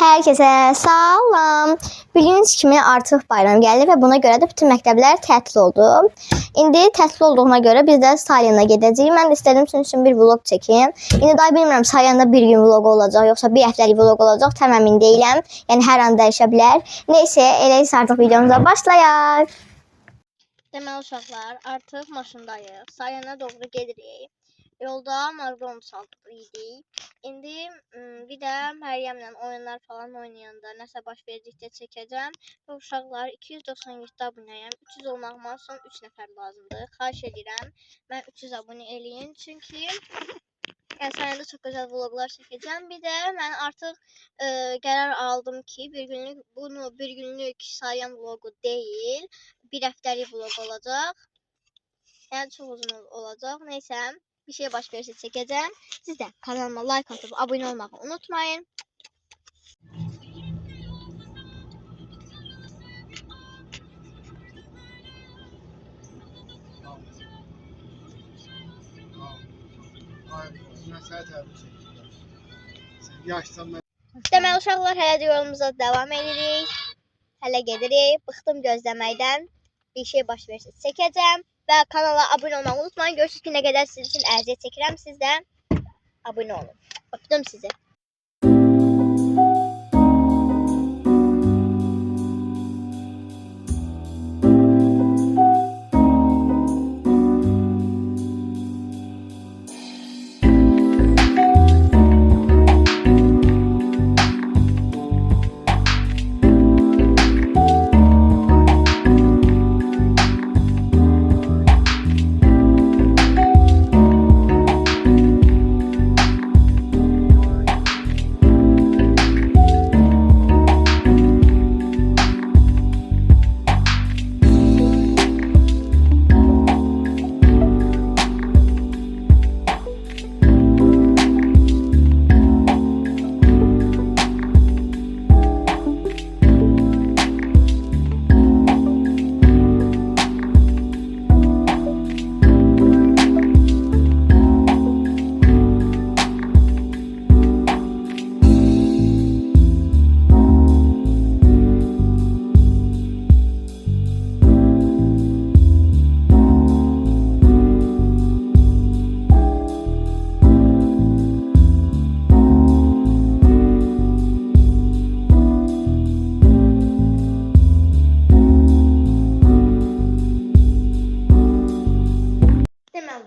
Herkese salam. Bildiğiniz kimi artıq bayram gəldi və buna görə də bütün məktəblər tətil oldu. İndi tətil olduğuna görə biz də Salyana gedəcəyik. Mən də istədim sizin üçün bir vlog çəkim. İndi daha bilmirəm Salyanda bir gün vlog olacaq yoxsa bir həftəlik vlog olacaq, tam əmin deyiləm. Yəni hər an dəyişə bilər. Nəysə, elə isə artıq videomuza başlayaq. Deməli uşaqlar, artıq maşındayıq. Salyana doğru gedirik. Yolda McDonald's aldık. İndi bir də Məryəmlə oyunlar falan oynayanda nəsə baş verdikdə çəkəcəm. Və uşaqlar 297 abunəyəm. 300 olmağıma son 3 nəfər lazımdır. Xahiş edirəm, mən 300 abunə eləyin. Çünki Salyanda çox gözəl vloglar çəkəcəm. Bir də mən artıq qərar aldım ki, bir günlük Salyan vlogu deyil, bir həftəlik vlog olacaq. Yəni çox uzun olacaq. Neysə, bir şey baş verirsə çəkəcəm. Siz də kanalıma like atıp abone olmayı unutmayın. Deməli uşaqlar, hələ də yolumuza devam edirik. Hələ gedirik. Bıxdım gözləməkdən. Bir şey baş verirsə çəkəcəm. Və kanala abone olmayı unutmayın. Görüşürüz ki, nə qədər sizin üçün əziyyət çəkirəm. Siz də abone olun. Öpdüm sizi.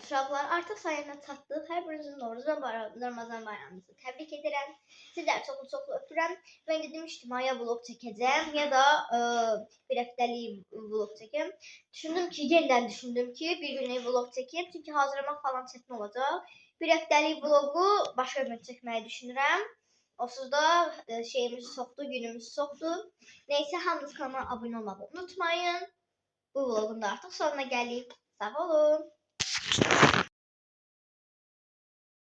Uşaqlar, artıq Salyana çatdıq. Hər birinizin Novruz və Ramazan bayramınızı təbrik edirəm. Sizləri çoxlu öpürəm. Və indi demişdim, ya vlog çəkəcəm, ya da bir həftəlik vlog çəkəm. Yenidən düşündüm ki, bir günlük vlog çəkeyim. Çünki hazırlamaq falan çətin olacaq. Bir həftəlik vlogu başqa gün çəkməyi düşünürəm. Onsuz da şeyimiz çoxdur, günümüz çoxdur. Neysə, hamınız kanalıma abone olmağı unutmayın. Bu vlogun da artıq sonuna gəldik. Sağ olun.